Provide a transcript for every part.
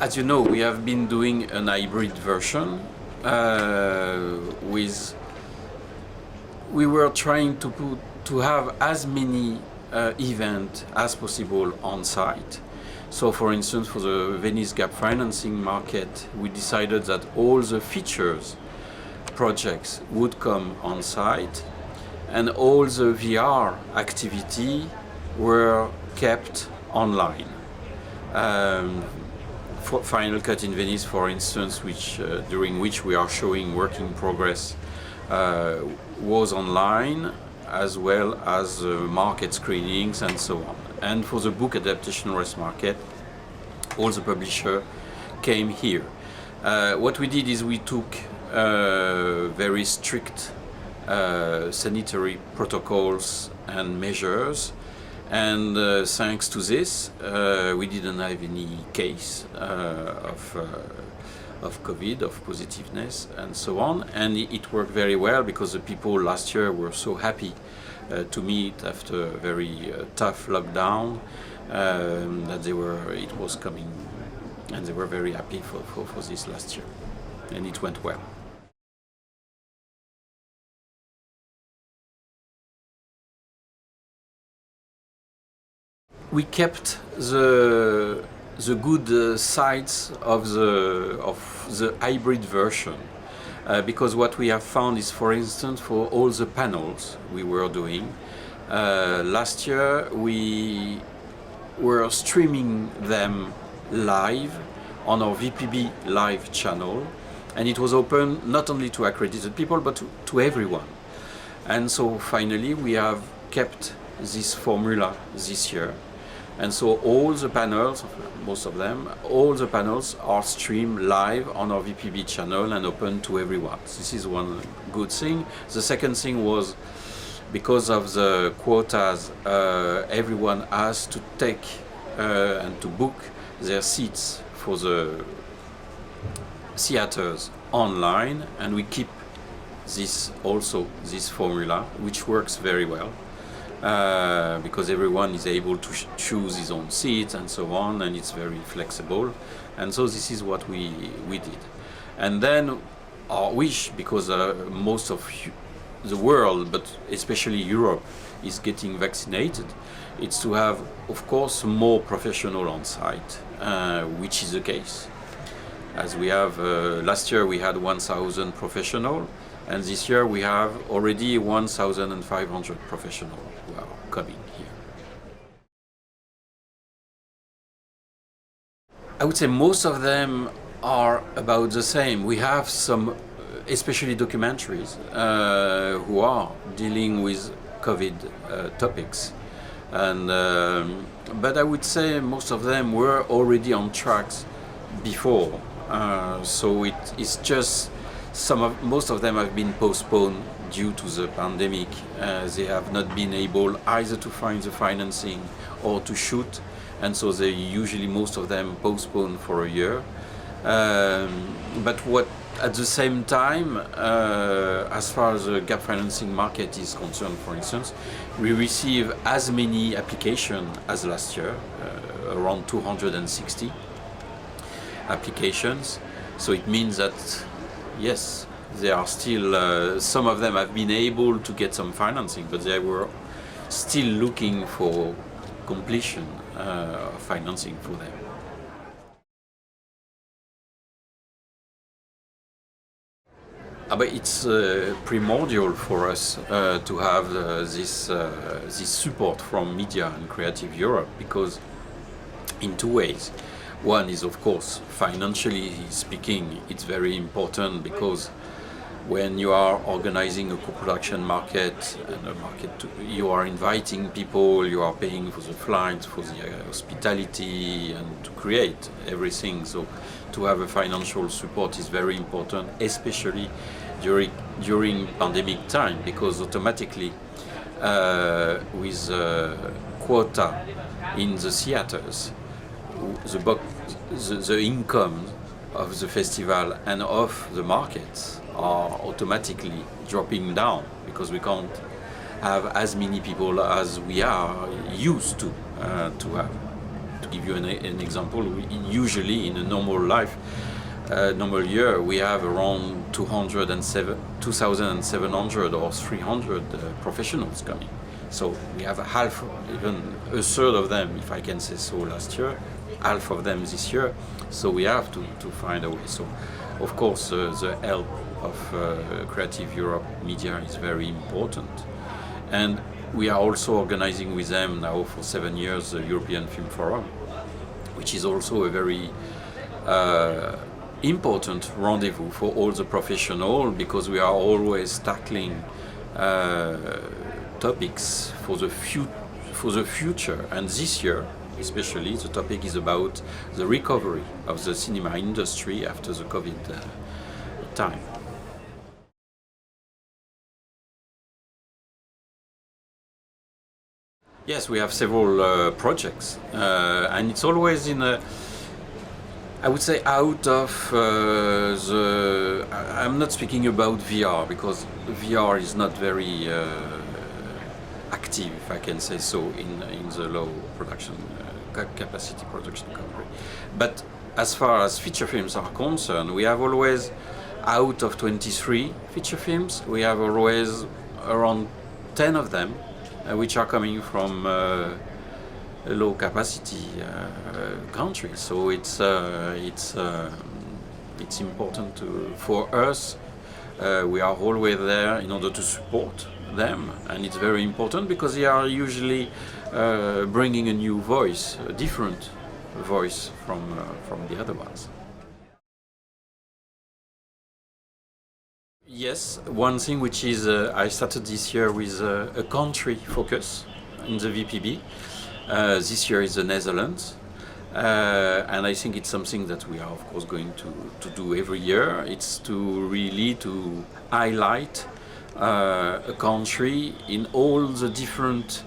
As you know, we have been doing an hybrid version with. We were trying to have as many events as possible on site. So, for instance, for the Venice gap financing market, we decided that all the features projects would come on site, and all the VR activity were kept online. For Final Cut in Venice, for instance, during which we are showing work in progress, was online, as well as market screenings and so on. And for the book adaptation risk market, all the publishers came here. What we did is we took very strict sanitary protocols and measures, and thanks to this, we didn't have any case of COVID, of positiveness, and so on. And it worked very well because the people last year were so happy to meet after a very tough lockdown that it was coming, and they were very happy for this last year, and it went well. We kept the good sides of the hybrid version, because what we have found is, for instance, for all the panels we were doing last year, we were streaming them live on our VPB live channel, and it was open not only to accredited people but to everyone. And so finally we have kept this formula this year. And so all the panels, most of them, all the panels are streamed live on our VPB channel and open to everyone. This is one good thing. The second thing was, because of the quotas, everyone has to take and to book their seats for the theaters online, and we keep this formula, which works very well. Because everyone is able to choose his own seat and so on, and it's very flexible. And so this is what we did. And then our wish, because most of the world, but especially Europe, is getting vaccinated, it's to have, of course, more professional on site, which is the case. As we have, last year we had 1,000 professionals, and this year we have already 1,500 professionals who are coming here. I would say most of them are about the same. We have some, especially documentaries, who are dealing with COVID topics. And, but I would say most of them were already on tracks before. So it's just most of them have been postponed due to the pandemic. They have not been able either to find the financing or to shoot, and so they usually, most of them, postpone for a year. But at the same time, as far as the gap financing market is concerned, for instance, we receive as many applications as last year, around 260 applications. So it means that, yes, there are still, some of them have been able to get some financing, but they were still looking for completion of financing for them. But it's primordial for us to have this support from Media and Creative Europe, because in two ways. One is, of course, financially speaking, it's very important, because when you are organizing a co-production market, and you are inviting people, you are paying for the flights, for the hospitality, and to create everything. So to have a financial support is very important, especially during pandemic time, because automatically with quota in the theaters, the income of the festival and of the markets are automatically dropping down, because we can't have as many people as we are used to have To give you an example, usually in a normal life, normal year, we have around 2,700 or 300 professionals coming. So we have half, even a third of them, if I can say so, last year, half of them this year. So we have to find a way. So, of course, the help of Creative Europe Media is very important. And we are also organizing with them now for 7 years the European Film Forum, which is also a very important rendezvous for all the professionals, because we are always tackling topics for the future. And this year, especially, the topic is about the recovery of the cinema industry after the COVID time. Yes, we have several projects, and it's always in a, I would say, out of I'm not speaking about VR, because VR is not very active, if I can say so, in the low production capacity production country. But as far as feature films are concerned, we have always, out of 23 feature films, we have always around 10 of them which are coming from a low capacity country. So it's important for us. We are always there in order to support them, and it's very important because they are usually bringing a new voice, a different voice from the other ones. Yes, one thing which is I started this year with a country focus in the VPB. This year is the Netherlands, and I think it's something that we are of course going to do every year. It's to really to highlight a country in all the different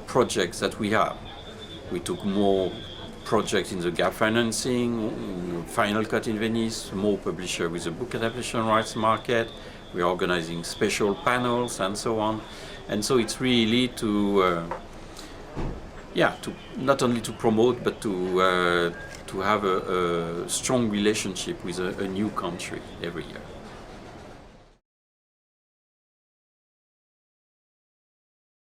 projects that we have. We took more projects in the gap financing, Final Cut in Venice, more publisher with the book adaptation rights market. We are organizing special panels and so on. And so it's really to not only to promote, but to have a strong relationship with a new country every year.